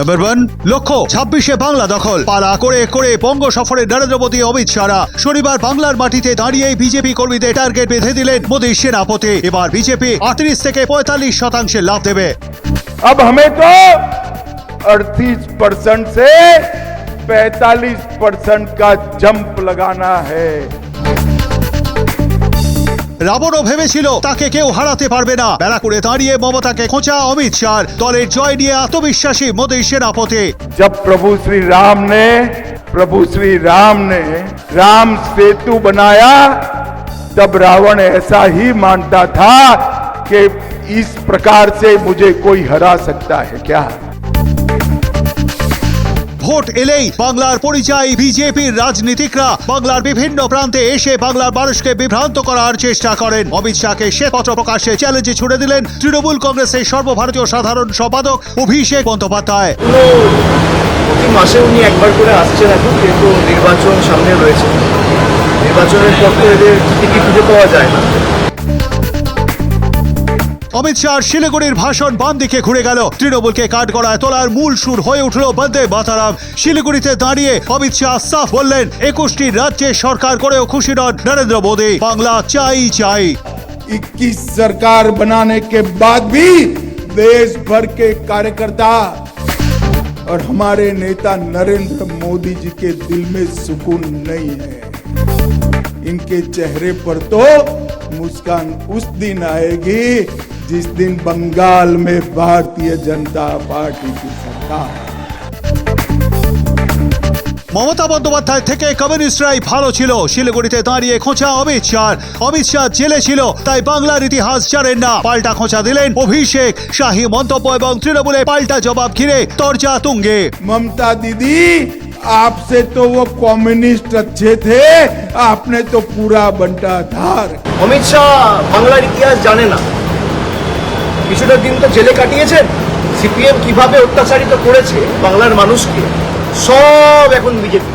Number 1, লক্ষ্য 26-এ বাংলা দখল। পালা করে করে বঙ্গ সফরে নরেন্দ্র মোদী, অমিত শাহ শনিবার বাংলার মাটিতে দাঁড়িয়ে বিজেপি কর্মীদের টার্গেট বেঁধে দিলেন মোদীর সেনাপতি। এবার বিজেপি 38 থেকে 45% লাভ দেবে। अब हमें तो 38% से 45% का जंप लगाना है। রাবণও ভেবেছিল তাকে কেউ হারাতে পারবে না। বেলা করে দাঁড়িয়ে মমতাকে খোঁচা অমিত শাহ। দলের জয় নিয়ে আত্মবিশ্বাসী মোদীর সেনাপতি। जब प्रभु श्री राम ने राम सेतु बनाया तब रावण ऐसा ही मानता था कि इस प्रकार से मुझे कोई हरा सकता है क्या। ভোট এলেই বাংলার পরিচয় বিজেপির রাজনীতিকরা বাংলার বিভিন্ন প্রান্তে এসে বাংলার মানুষকে বিভ্রান্ত করার চেষ্টা করেন। অমিত শাহকে শ্বেতপত্র প্রকাশ্যে চ্যালেঞ্জে ছুড়ে দিলেন তৃণমূল কংগ্রেসের সর্বভারতীয় সাধারণ সম্পাদক অভিষেক বন্দ্যোপাধ্যায়। প্রতি মাসে উনি একবার করে আসছেন এখন, কিন্তু নির্বাচন সামনে রয়েছে। নির্বাচনের পর তো এদের টিকিট খুঁজে পাওয়া যায় না। অমিত শাহ শিলিগুড়ির ভাষণ বাম দিকে ঘুরে গেল। তৃণমূলকে কাঠগড়ায় তোলার মূল সুর হয়ে উঠল বন্দে মাতরম। শিলিগুড়িতে দাঁড়িয়ে অমিত শাহ সাফ বললেন 21টি রাজ্যে সরকার করেও খুশি নন নরেন্দ্র মোদী। বাংলা চাই চাই। 21 सरकार बनाने के बाद भी देश भर के कार्यकर्ता और हमारे नेता नरेंद्र मोदी जी के दिल में सुकून नहीं है। इनके चेहरे पर तो मुस्कान उस दिन आएगी जिस दिन बंगाल में भारतीय जनता पार्टी की सरकार। মমতা বন্দ্যোপাধ্যায় থেকে কমিউনিস্টরাই ভালো ছিল। শিলিগুড়িতে দাঁড়িয়ে খোঁচা অমিত শাহ। অমিত শাহ জেলে ছিল, তাই বাংলার ইতিহাস জানেন না। পাল্টা খোঁচা দিলেন অভিষেক। শাহী মন্তব্য এবং তৃণমূলে পাল্টা জবাব ঘিরে তরজা তুঙ্গে। ममता दीदी, आपसे तो वो कम्युनिस्ट अच्छे थे, आपने तो पूरा बंटाधार। অমিত শাহ বাংলার ইতিহাস জানে না। কিছুটা দিন তো জেলে কাটিয়েছেন। সিপিএম কিভাবে অত্যাচারিত করেছে বাংলার মানুষকে, সব এখন বিজেপি।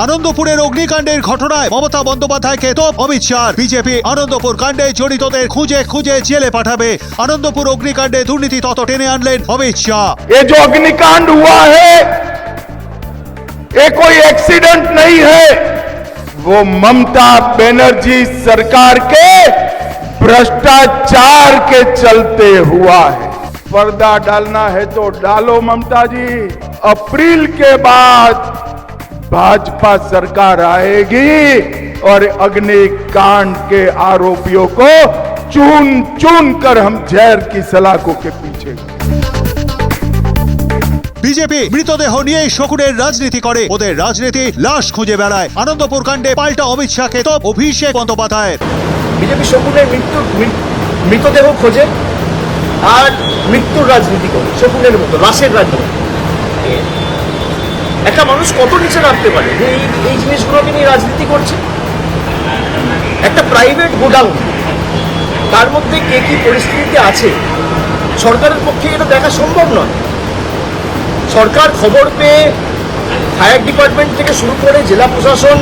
আনন্দপুরের অগ্নিকাণ্ডের ঘটনায় মমতা বন্দ্যোপাধ্যায়কে তোপ অমিত শাহ। বিজেপি আনন্দপুর কাণ্ডে জড়িতদের খুঁজে খুঁজে জেলে পাঠাবে। আনন্দপুর অগ্নিকাণ্ডে দুর্নীতি তত্ত্ব টেনে আনলেন অমিত শাহ। ये जो अग्निकांड हुआ है ये कोई एक्सीडेंट नहीं है, वो ममता बनर्जी सरकार के भ्रष्टाचार के चलते हुआ है। पर्दा डालना है तो डालो ममता जी। अप्रैल के बाद भाजपा सरकार आएगी और अग्निकांड के आरोपियों को चुन चुन कर हम जहर की सलाखों के पीछे। বিজেপি মৃতদেহ নিয়ে শকুনের রাজনীতি করে। ওদের রাজনীতি লাশ খুঁজে বেড়ায়। আনন্দপুর কাণ্ডে পাল্টা অমিত শাহকে তোপ অভিষেক বন্দ্যোপাধ্যায়। বিজেপি শকুনের মৃতদেহ খোঁজে আর মৃত্যুর রাজনীতি করে, শকুনের মতো লাশের রাজনীতি। একটা মানুষ কত নিচে নামতে পারে যে এই জিনিসগুলোকে নিয়ে রাজনীতি করছে। একটা প্রাইভেট গোডাউন, তার মধ্যে কে কি পরিস্থিতিতে আছে সরকারের পক্ষে এটা দেখা সম্ভব নয়। সরকার খবর পেয়ে ফায়ার ডিপার্টমেন্ট থেকে শুরু করে জেলা প্রশাসন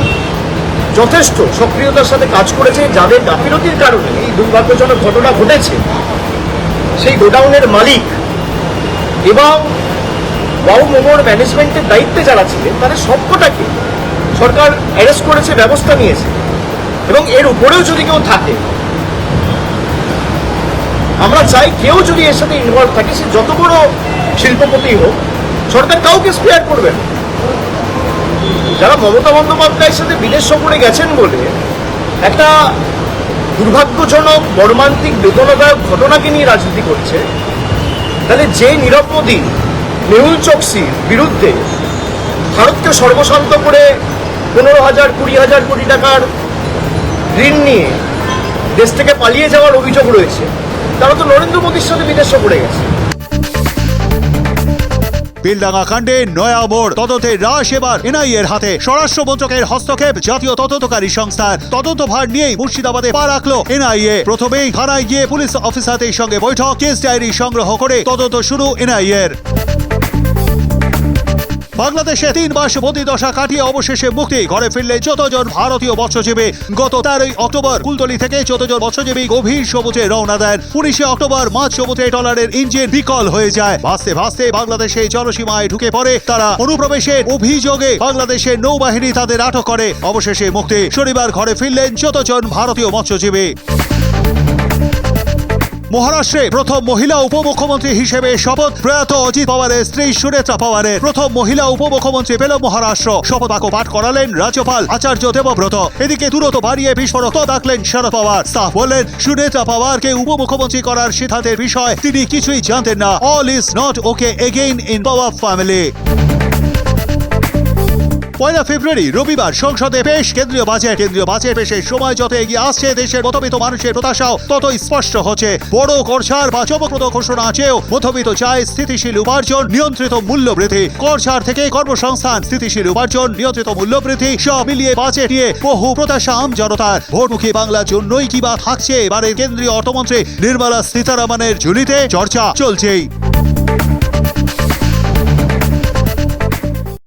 যথেষ্ট সক্রিয়তার সাথে কাজ করেছে। যাদের গাফিলতির কারণে এই দুর্ভাগ্যজনক ঘটনা ঘটেছে, সেই গোডাউনের মালিক এবং ওয়াও মোমোর ম্যানেজমেন্টের দায়িত্বে যারা ছিলেন তাদের সবকটাকে সরকার অ্যারেস্ট করেছে, ব্যবস্থা নিয়েছে। এবং এর উপরেও যদি কেউ থাকে, আমরা চাই কেউ যদি এর সাথে ইনভলভ থাকে, সে যত বড় শিল্পপতি হোক, সরকার কাউকে স্পেয়ার করবে না। যারা মমতা বন্দ্যোপাধ্যায়ের সাথে বিদেশ সফরে গেছেন বলে একটা দুর্ভাগ্যজনক মর্মান্তিক বেদনাদায়ক ঘটনাকে নিয়ে রাজনীতি করছে, তাহলে যে নীরব মোদী মেহুল চোকসির বিরুদ্ধে ভারতকে সর্বশান্ত করে 15,000-20,000 কোটি টাকার ঋণ নিয়ে দেশ থেকে পালিয়ে যাওয়ার অভিযোগ রয়েছে, তারা তো নরেন্দ্র মোদীর সাথে বিদেশ সফরে গেছে। বেলডাঙ্গা কাণ্ডে নয়া মোড়। তদন্তের রাশ এবার এনআইএর হাতে। স্বরাষ্ট্র মন্ত্রকের হস্তক্ষেপ জাতীয় তদন্তকারী সংস্থার। তদন্তভার নিয়েই মুর্শিদাবাদে পা রাখলো এনআইএ। প্রথমেই থানায় গিয়ে পুলিশ অফিসারদের সঙ্গে বৈঠক, কেস ডায়েরি সংগ্রহ করে তদন্ত শুরু এনআইএর। বাংলাদেশে 3 মাস বন্দি দশা কাটিয়ে অবশেষে মুক্তি, ঘরে ফিরলে 14 জন ভারতীয় মৎস্যজীবী। গত 13 অক্টোবর কুলতলি থেকে 14 জন মৎস্যজীবী গভীর সমুদ্রে রওনা দেন। 19 অক্টোবর মাঝ সমুদ্রে ট্রলারের ইঞ্জিন বিকল হয়ে যায়। ভাসতে ভাসতে বাংলাদেশে জলসীমায় ঢুকে পড়ে তারা। অনুপ্রবেশের অভিযোগে বাংলাদেশের নৌবাহিনী তাদের আটক করে। অবশেষে মুক্তি, শনিবার ঘরে ফিরলেন 14 জন ভারতীয় মৎস্যজীবী। মহারাষ্ট্রে প্রথম মহিলা উপমুখ্যমন্ত্রী হিসেবে শপথ প্রয়াত অজিত পাওয়ারের স্ত্রী সুনেত্রা পাওয়ারের। প্রথম মহিলা উপমুখ্যমন্ত্রী পেল মহারাষ্ট্র। শপথ বাক্য পাঠ করালেন রাজ্যপাল আচার্য দেবব্রত। এদিকে দূরত্ব বাড়িয়ে বিস্ফোরক ডাকলেন শরদ পাওয়ার। স্টাফ বললেন সুনেত্রা পাওয়ারকে উপমুখ্যমন্ত্রী করার সিদ্ধান্তের বিষয় তিনি কিছুই জানতেন না। All is not okay again in power family. 1 ফেব্রুয়ারি রবিবার সংসদে পেশ কেন্দ্রীয় বাজেট। কেন্দ্রীয় বাজেট পেশের সময় যত এগিয়ে আসছে, দেশের মধ্যবিত্ত মানুষের প্রত্যাশাও ততই স্পষ্ট হচ্ছে। বড় কর ছাড় বা চমকপ্রদ ঘোষণা চেয়েও মধ্যবিত্ত চায় স্থিতিশীল উপার্জন, নিয়ন্ত্রিত মূল্যবৃদ্ধি। কর ছাড় থেকে কর্মসংস্থান, স্থিতিশীল উপার্জন, নিয়ন্ত্রিত মূল্যবৃদ্ধি, সব মিলিয়ে বাজেট নিয়ে বহু প্রত্যাশা আম জনতার। ভোটমুখী বাংলার জন্যই কিবা থাকছে এবারের কেন্দ্রীয় অর্থমন্ত্রী নির্মলা সীতারামনের ঝুলিতে, চর্চা চলছেই।